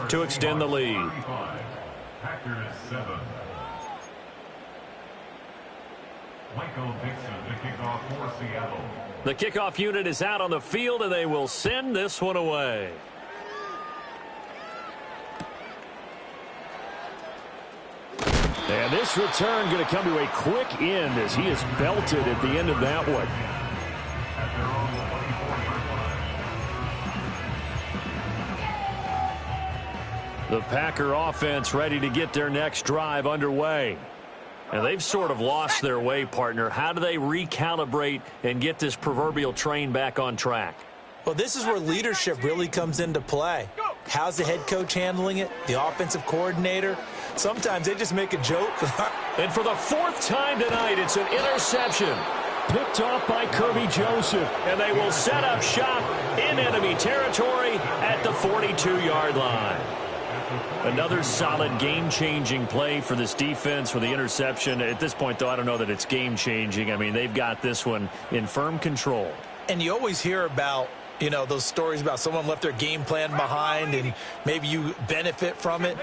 to extend the lead. Packers 7. Michael Dixon, the kickoff for Seattle. The kickoff unit is out on the field, and they will send this one away. And this return going to come to a quick end as he is belted at the end of that one. The Packer offense ready to get their next drive underway. And they've sort of lost their way, partner. How do they recalibrate and get this proverbial train back on track? Well, this is where leadership really comes into play. How's the head coach handling it? The offensive coordinator? Sometimes they just make a joke. And for the fourth time tonight, it's an interception. Picked off by Kirby Joseph. And they will set up shop in enemy territory at the 42-yard line. Another solid game-changing play for this defense with the interception. At this point, though, I don't know that it's game-changing. I mean, they've got this one in firm control. And you always hear about, you know, those stories about someone left their game plan behind and maybe you benefit from it.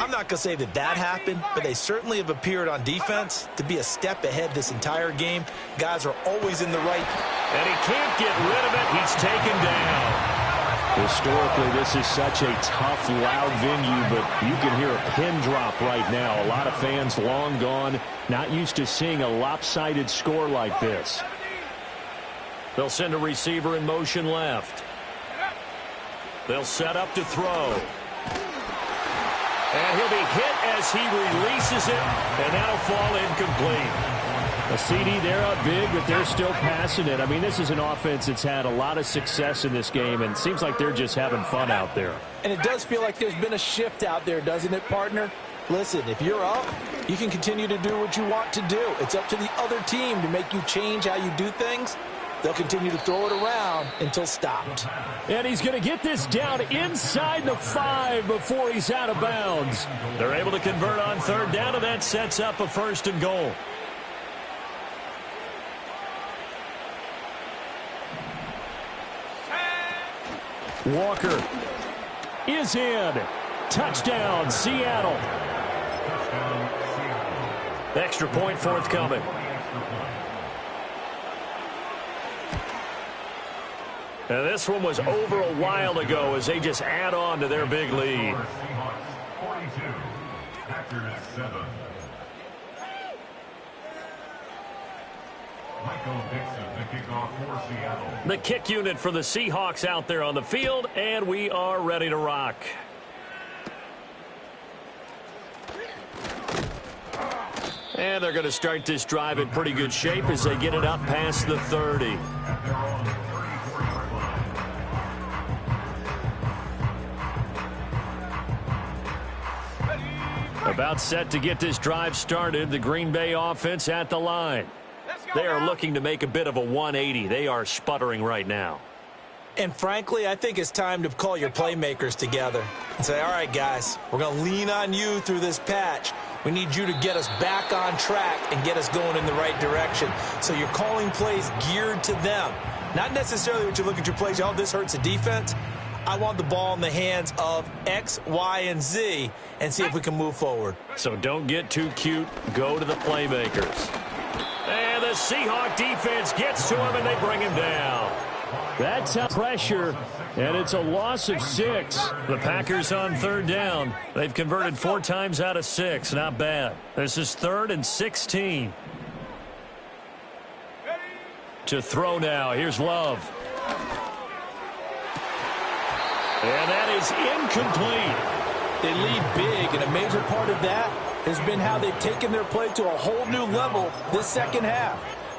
I'm not going to say that that happened, but they certainly have appeared on defense to be a step ahead this entire game. Guys are always in the right. And he can't get rid of it. He's taken down. Historically, this is such a tough, loud venue, but you can hear a pin drop right now. A lot of fans long gone, not used to seeing a lopsided score like this. They'll send a receiver in motion left. They'll set up to throw. And he'll be hit as he releases it, and that'll fall incomplete. A CD, they're up big, but they're still passing it. I mean, this is an offense that's had a lot of success in this game, and it seems like they're just having fun out there. And it does feel like there's been a shift out there, doesn't it, partner? Listen, if you're up, you can continue to do what you want to do. It's up to the other team to make you change how you do things. They'll continue to throw it around until stopped. And he's going to get this down inside the 5 before he's out of bounds. They're able to convert on third down, and that sets up a 1st and goal. Walker is in. Touchdown, Seattle. Extra point forthcoming. And this one was over a while ago as they just add on to their big lead. Seahawks 42, Packers 7. Michael Dixon, the kickoff for Seattle. The kick unit for the Seahawks out there on the field, and we are ready to rock. And they're going to start this drive in pretty good shape as they get it up past the 30. About set to get this drive started, the Green Bay offense at the line. They are looking to make a bit of a 180. They are sputtering right now. And frankly, I think it's time to call your playmakers together and say, all right, guys, we're going to lean on you through this patch. We need you to get us back on track and get us going in the right direction. So you're calling plays geared to them. Not necessarily what you look at your plays, oh, this hurts the defense. I want the ball in the hands of X, Y, and Z and see if we can move forward. So don't get too cute. Go to the playmakers. And the Seahawk defense gets to him, and they bring him down. That's pressure, and it's a loss of 6. The Packers on third down. They've converted 4 times out of 6. Not bad. This is 3rd and 16. To throw now. Here's Love. And that is incomplete. They lead big, and a major part of that has been how they've taken their play to a whole new level this second half.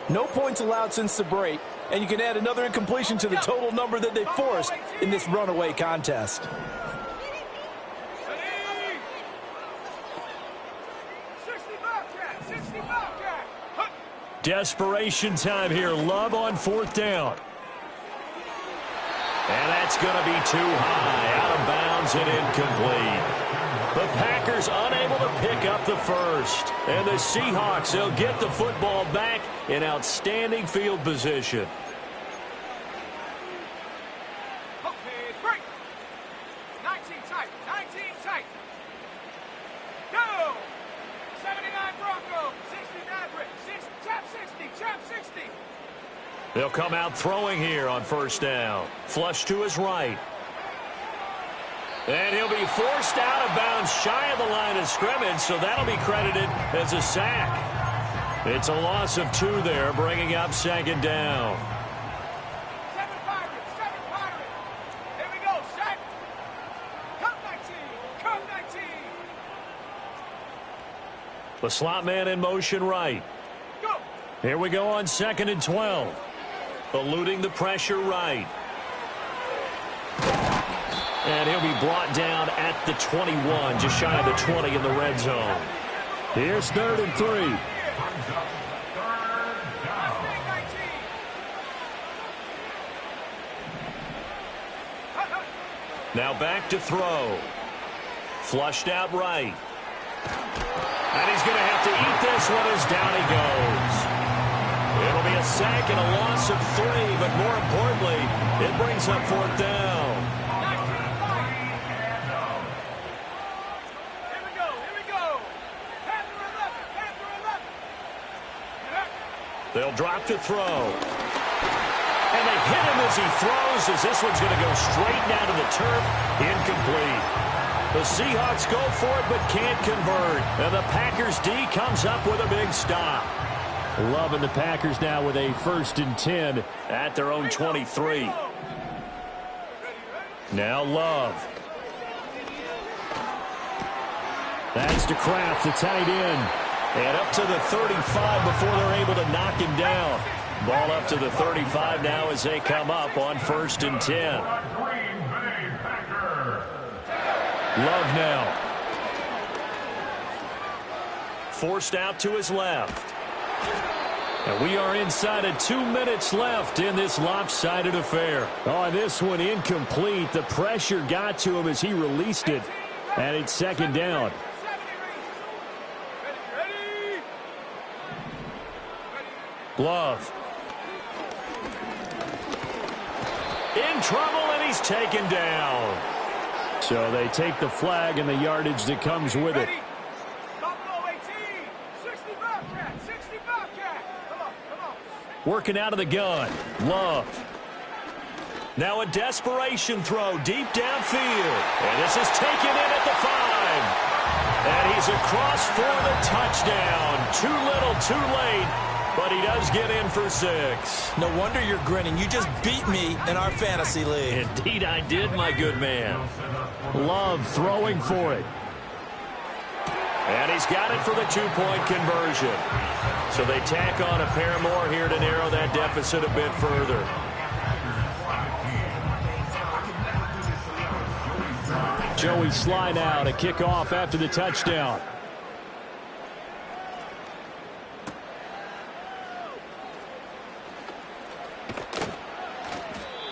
No points allowed since the break, and you can add another incompletion to the total number that they forced in this runaway contest. Desperation time here. Love on 4th down. And that's going to be too high. Out of bounds and incomplete. The Packers unable to pick up the first. And the Seahawks, they'll get the football back in outstanding field position. Okay, break. 19 tight. 19 Sight. Go. 79 Bronco. 69 Brick. Chop 60. Chop 60. They'll come out throwing here on first down. Flush to his right. And he'll be forced out of bounds shy of the line of scrimmage, so that'll be credited as a sack. It's a loss of 2 there, bringing up second down. 7 Pirates. 7 Pirates. Here we go. Set. Come 19. Come 19. The slot man in motion right. Go. Here we go on 2nd and 12. Eluding the pressure right. And he'll be brought down at the 21, just shy of the 20 in the red zone. Here's 3rd and 3. Now back to throw. Flushed out right. And he's going to have to eat this one as down he goes. It'll be a sack and a loss of 3, but more importantly, it brings up 4th down. Here we go. Panther 11. They'll drop to throw. And they hit him as he throws, as this one's going to go straight down to the turf. Incomplete. The Seahawks go for it but can't convert. And the Packers D comes up with a big stop. Love and the Packers now with a 1st and 10 at their own 23. Now Love. That's to Kraft, the tight end. And up to the 35 before they're able to knock him down. Ball up to the 35 now as they come up on 1st and 10. Love now. Forced out to his left. And we are inside of 2 minutes left in this lopsided affair. Oh, this one incomplete. The pressure got to him as he released it. And it's 2nd down. Love. In trouble, and he's taken down. So they take the flag and the yardage that comes with it. Working out of the gun. Love. Now a desperation throw deep downfield. And this is taken in at the 5. And he's across for the touchdown. Too little, too late. But he does get in for 6. No wonder you're grinning. You just beat me in our fantasy league. Indeed I did, my good man. Love throwing for it. And he's got it for the 2-point conversion. So they tack on a pair more here to narrow that deficit a bit further. Joey slide out, a kickoff after the touchdown.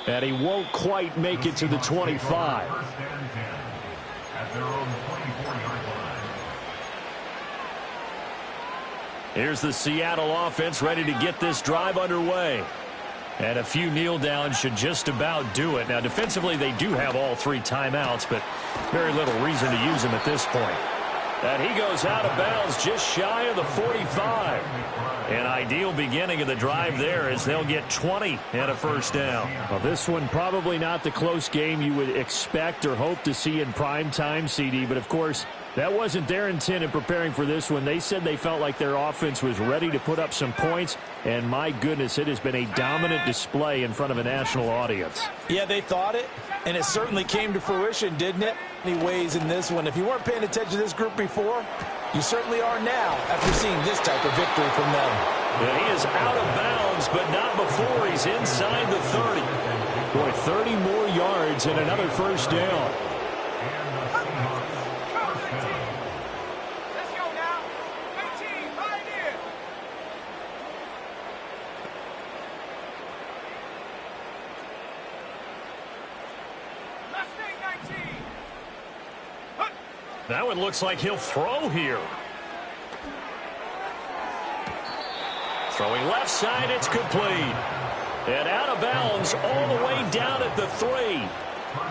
And he won't quite make it to the 25. Here's the Seattle offense ready to get this drive underway. And a few kneel downs should just about do it. Now, defensively, they do have all 3 timeouts, but very little reason to use them at this point. And he goes out of bounds just shy of the 45. An ideal beginning of the drive there as they'll get 20 and a 1st down. Well, this one probably not the close game you would expect or hope to see in prime time, CD. But, of course, that wasn't their intent in preparing for this one. They said they felt like their offense was ready to put up some points. And, my goodness, it has been a dominant display in front of a national audience. Yeah, they thought it, and it certainly came to fruition, didn't it? Many ways in this one. If you weren't paying attention to this group before, you certainly are now after seeing this type of victory from them. And he is out of bounds, but not before he's inside the 30. Boy, 30 more yards and another 1st down. Let's go now. 18, right here. Mustang 19. That one looks like he'll throw here. Throwing left side, it's complete. And out of bounds all the way down at the 3.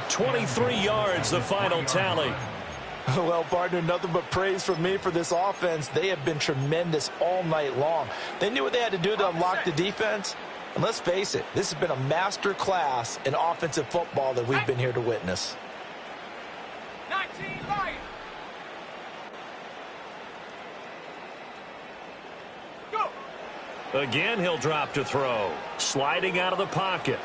23 yards, the final tally. Well, partner, nothing but praise from me for this offense. They have been tremendous all night long. They knew what they had to do to unlock the defense. And let's face it, this has been a master class in offensive football that we've been here to witness. 19 Lions. Go. Again, he'll drop to throw. Sliding out of the pocket.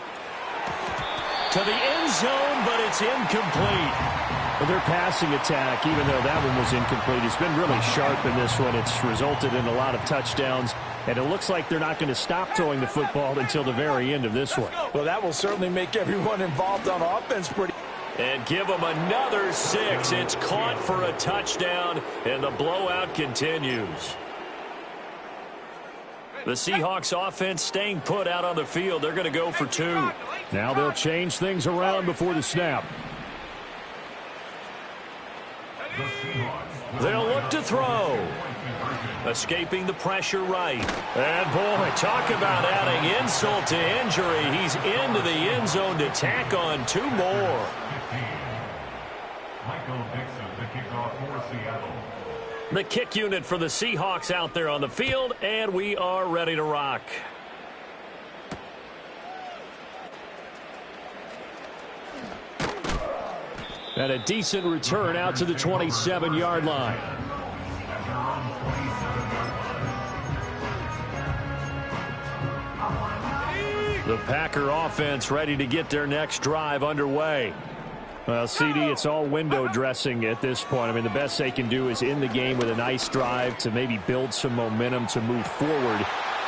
To the end zone, but it's incomplete. Well, their passing attack, even though that one was incomplete, has been really sharp in this one. It's resulted in a lot of touchdowns, and it looks like they're not going to stop throwing the football until the very end of this one. Well, that will certainly make everyone involved on offense pretty. And give them another 6. It's caught for a touchdown, and the blowout continues. The Seahawks offense staying put out on the field. They're going to go for 2. Now they'll change things around before the snap. They'll look to throw. Escaping the pressure right. And boy, talk about adding insult to injury. He's into the end zone to tack on 2 more. The kick unit for the Seahawks out there on the field, and we are ready to rock. And a decent return out to the 27-yard line. The Packer offense ready to get their next drive underway. Well, CD, it's all window dressing at this point. I mean, the best they can do is in the game with a nice drive to maybe build some momentum to move forward.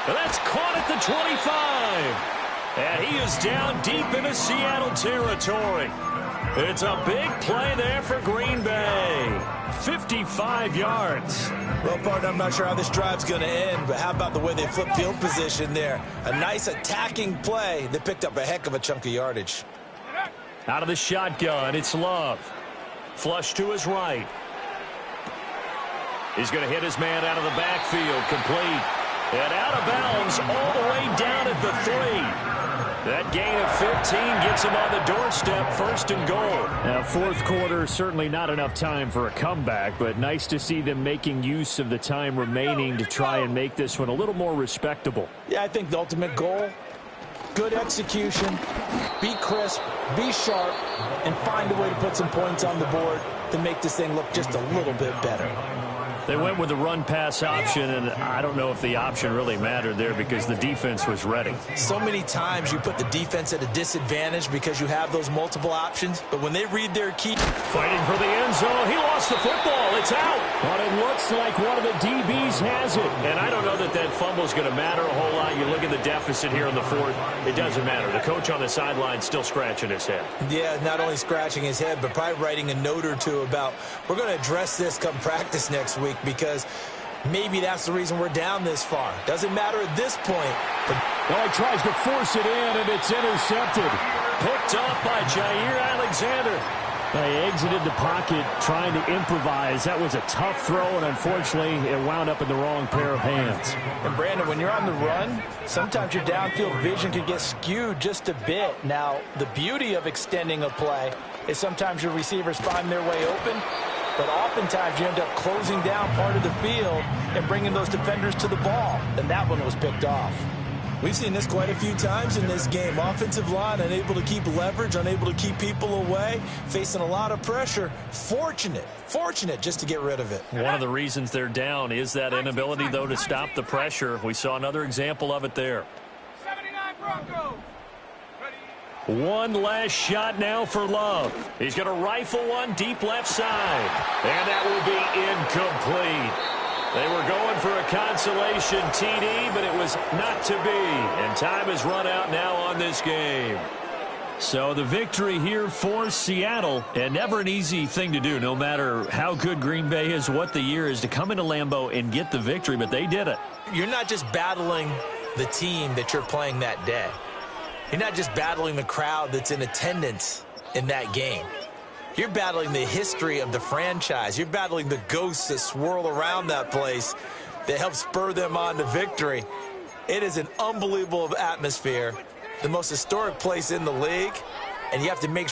And that's caught at the 25. And he is down deep into Seattle territory. It's a big play there for Green Bay. 55 yards. Well, partner, I'm not sure how this drive's going to end, but how about the way they flip field position there? A nice attacking play. They picked up a heck of a chunk of yardage. Out of the shotgun, it's Love. Flush to his right. He's going to hit his man out of the backfield. Complete. And out of bounds all the way down at the 3. That gain of 15 gets him on the doorstep, 1st and goal. Now, 4th quarter, certainly not enough time for a comeback, but nice to see them making use of the time remaining to try and make this one a little more respectable. Yeah, I think the ultimate goal, good execution, be crisp, be sharp, and find a way to put some points on the board to make this thing look just a little bit better. They went with the run-pass option, and I don't know if the option really mattered there because the defense was ready. So many times you put the defense at a disadvantage because you have those multiple options, but when they read their key... Fighting for the end zone. He lost the football. It's out. But it looks like one of the DBs has it. And I don't know that that fumble is going to matter a whole lot. You look at the deficit here in the 4th. It doesn't matter. The coach on the sideline still scratching his head. Yeah, not only scratching his head, but probably writing a note or two about, we're going to address this come practice next week, because maybe that's the reason we're down this far. Doesn't matter at this point. Well, he tries to force it in, and it's intercepted. Picked up by Jair Alexander. They exited the pocket trying to improvise. That was a tough throw, and unfortunately, it wound up in the wrong pair of hands. And Brandon, when you're on the run, sometimes your downfield vision can get skewed just a bit. Now, the beauty of extending a play is sometimes your receivers find their way open, but oftentimes you end up closing down part of the field and bringing those defenders to the ball. And that one was picked off. We've seen this quite a few times in this game. Offensive line unable to keep leverage, unable to keep people away, facing a lot of pressure. Fortunate just to get rid of it. One of the reasons they're down is that inability, though, to stop the pressure. We saw another example of it there. 79 Broncos. One last shot now for Love. He's going to rifle one deep left side. And that will be incomplete. They were going for a consolation TD, but it was not to be. And time has run out now on this game. So the victory here for Seattle, and never an easy thing to do, no matter how good Green Bay is, what the year is, to come into Lambeau and get the victory, but they did it. You're not just battling the team that you're playing that day. You're not just battling the crowd that's in attendance in that game. You're battling the history of the franchise. You're battling the ghosts that swirl around that place that help spur them on to victory. It is an unbelievable atmosphere, the most historic place in the league, and you have to make